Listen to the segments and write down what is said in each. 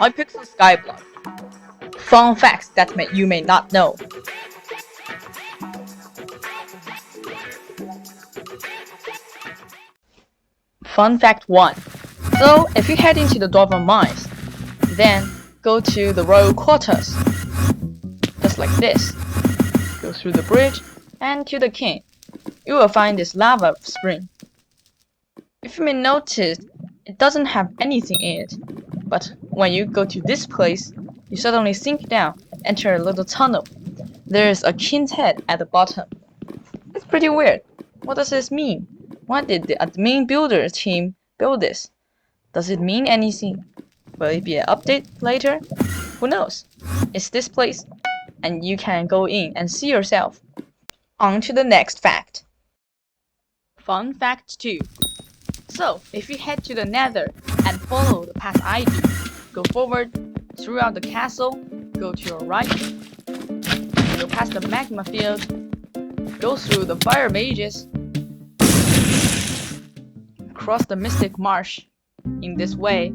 Hypixel SkyBlock. Fun facts that you may not know. Fun fact 1. So, if you head into the Dwarven Mines, then go to the royal quarters. Just like this. Go through the bridge and to the king. You will find this lava spring. If you may notice, it doesn't have anything in it. But when you go to this place, you suddenly sink down, enter a little tunnel. There's a king's head at the bottom. It's pretty weird. What does this mean? Why did the admin builder team build this? Does it mean anything? Will it be an update later? Who knows? It's this place, and you can go in and see yourself. On to the next fact. Fun fact 2. So, if you head to the nether and follow the path I do, go forward, throughout the castle, go to your right, go past the magma field, go through the fire mages, cross the mystic marsh in this way,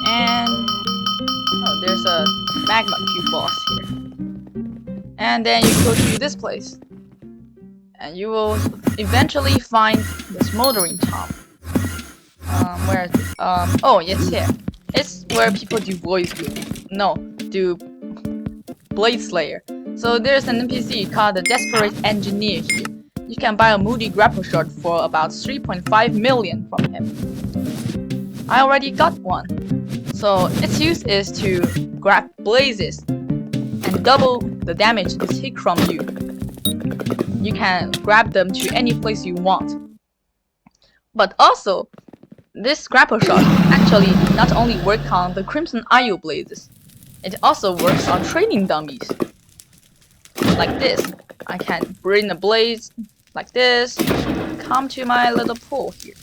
and there's a magma cube boss here. And then you go to this place, and you will eventually find the smoldering tomb. Where? Oh, it's here. It's where people do do Blade Slayer. So there's an NPC called the Desperate Engineer here. You can buy a moody grapple shot for about 3.5 million from him. I already got one. So its use is to grab blazes and double the damage it takes from you. You can grab them to any place you want. But also, this grapple shot actually not only works on the Crimson Isle blazes, it also works on training dummies. Like this. I can bring a blaze like this, come to my little pool here.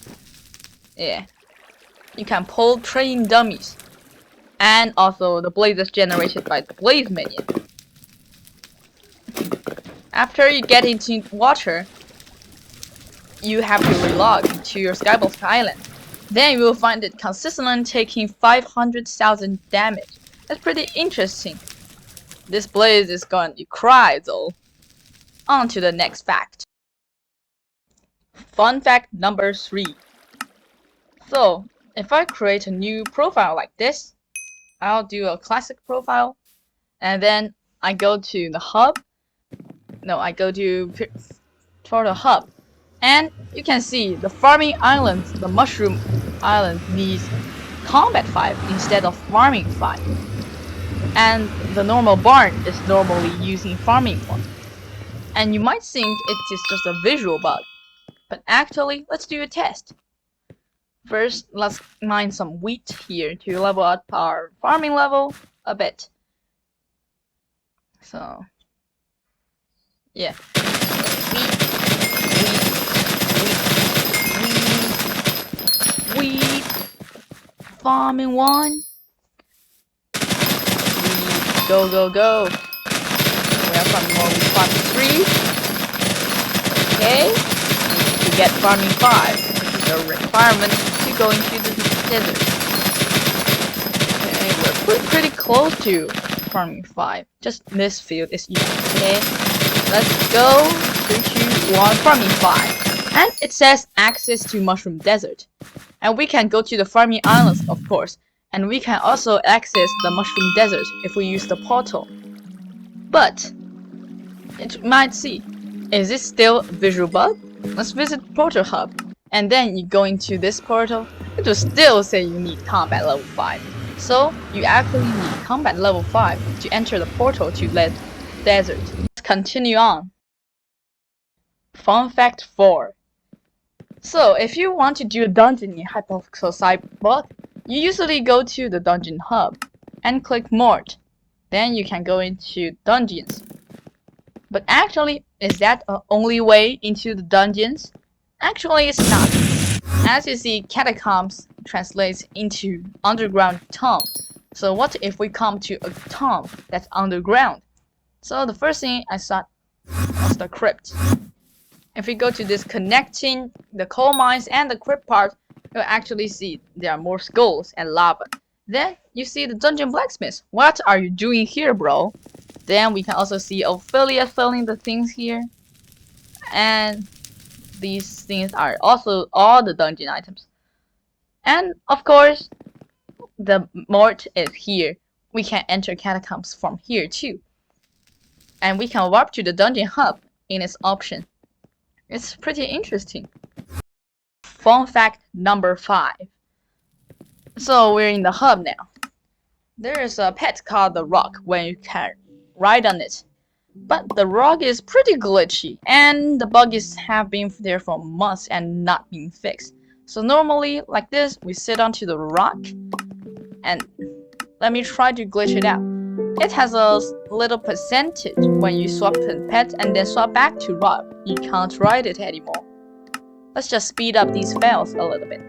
Yeah. You can pull training dummies. And also the blazes generated by the blaze minion. After you get into water, you have to relog to your SkyBlock island. Then you will find it consistently taking 500,000 damage. That's pretty interesting. This blaze is going to cry though. On to the next fact. Fun fact number 3. So, if I create a new profile like this, I'll do a classic profile, and then I go to the hub. No, I go to for the hub, and you can see the farming island, the mushroom island, needs combat 5 instead of farming 5, and the normal barn is normally using farming 1. And you might think it is just a visual bug, but actually, let's do a test. First, let's mine some wheat here to level up our farming level a bit. So, yeah. Wheat. Farming 1. Go, go, go. We are farming more with farming 3. Okay. To get farming 5. This is a requirement to go into the desert. Okay, we're pretty close to farming 5. Just this field is easy. Okay. Let's go. 3, 2, 1, farming 5. And it says access to Mushroom Desert. And we can go to the farming islands, of course. And we can also access the Mushroom Desert if we use the portal. But it might see, is this still a visual bug? Let's visit Portal Hub. And then you go into this portal, it will still say you need combat level 5. So you actually need combat level 5 to enter the portal to the desert. Let's continue on. Fun fact 4. So if you want to do a dungeon in Hypixel SkyBlock, you usually go to the dungeon hub and click Mort. Then you can go into dungeons. But actually, is that the only way into the dungeons? Actually, it's not. As you see, catacombs translates into underground tomb. So what if we come to a tomb that's underground? So the first thing I thought was the crypt. If we go to this connecting the coal mines and the crypt part, you'll actually see there are more skulls and lava. Then you see the dungeon blacksmith. What are you doing here, bro? Then we can also see Ophelia selling the things here. And these things are also all the dungeon items. And of course, the mort is here. We can enter catacombs from here too. And we can warp to the dungeon hub in its option. It's pretty interesting. Fun fact number 5. So we're in the hub now. There is a pet called the rock when you can ride on it. But the rock is pretty glitchy and the bugs have been there for months and not been fixed. So normally like this, we sit onto the rock and let me try to glitch it out. It has a little percentage when you swap to pet and then swap back to rock. You can't ride it anymore. Let's just speed up these fails a little bit.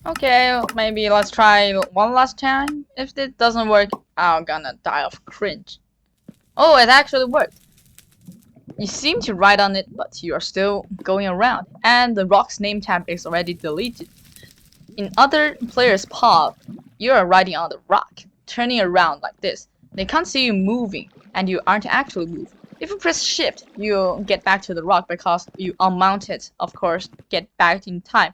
Okay, maybe let's try one last time. If it doesn't work, I'm gonna die of cringe. Oh, it actually worked. You seem to ride on it, but you are still going around, and the rock's name tab is already deleted. In other players' pub, you are riding on the rock, turning around like this. They can't see you moving, and you aren't actually moving. If you press shift, you'll get back to the rock because you unmounted, of course, get back in time.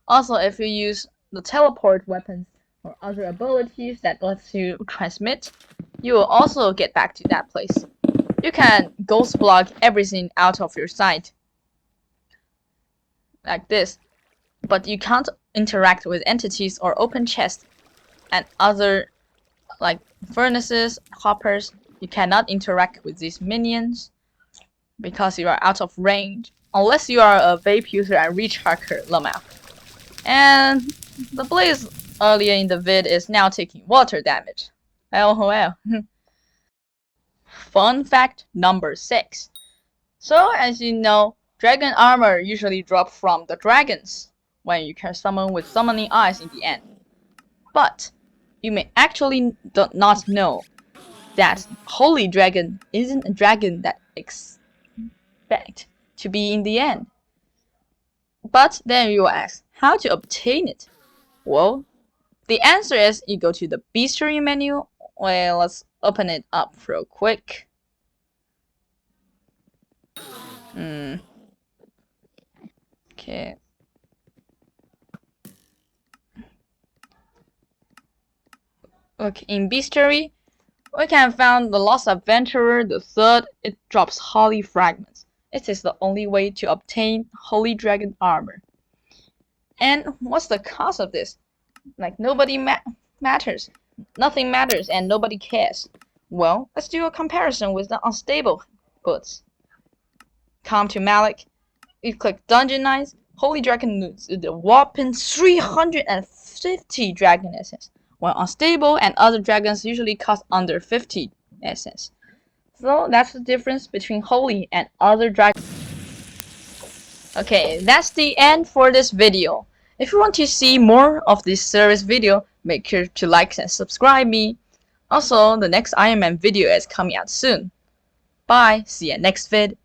Also, if you use the teleport weapons or other abilities that lets you transmit, you will also get back to that place. You can ghost block everything out of your sight. Like this. But you can't interact with entities or open chests and other like furnaces, hoppers. You cannot interact with these minions because you are out of range. Unless you are a vape user and recharger Lamau. And the blaze earlier in the vid is now taking water damage. LOL. Fun fact number 6. So as you know, dragon armor usually drops from the dragons when you can summon with summoning eyes in the end. But you may actually not know that holy dragon isn't a dragon that expect to be in the end. But then you will ask, how to obtain it? Well, the answer is you go to the bestiary menu. Well, let's open it up real quick. Okay. Look, in bestiary, we can find the Lost Adventurer, the 3rd. It drops holy fragments. It is the only way to obtain holy dragon armor. And what's the cost of this? Like nobody matters. Nothing matters and nobody cares. Well, let's do a comparison with the unstable boots. Come to Malik. You click Dungeon Knights. Holy Dragon loses the whopping 350 dragon essence, while unstable and other dragons usually cost under 50 essence. So that's the difference between holy and other dragons. Okay, that's the end for this video. If you want to see more of this series video, make sure to like and subscribe me. Also, the next Iron Man video is coming out soon. Bye, see ya next vid.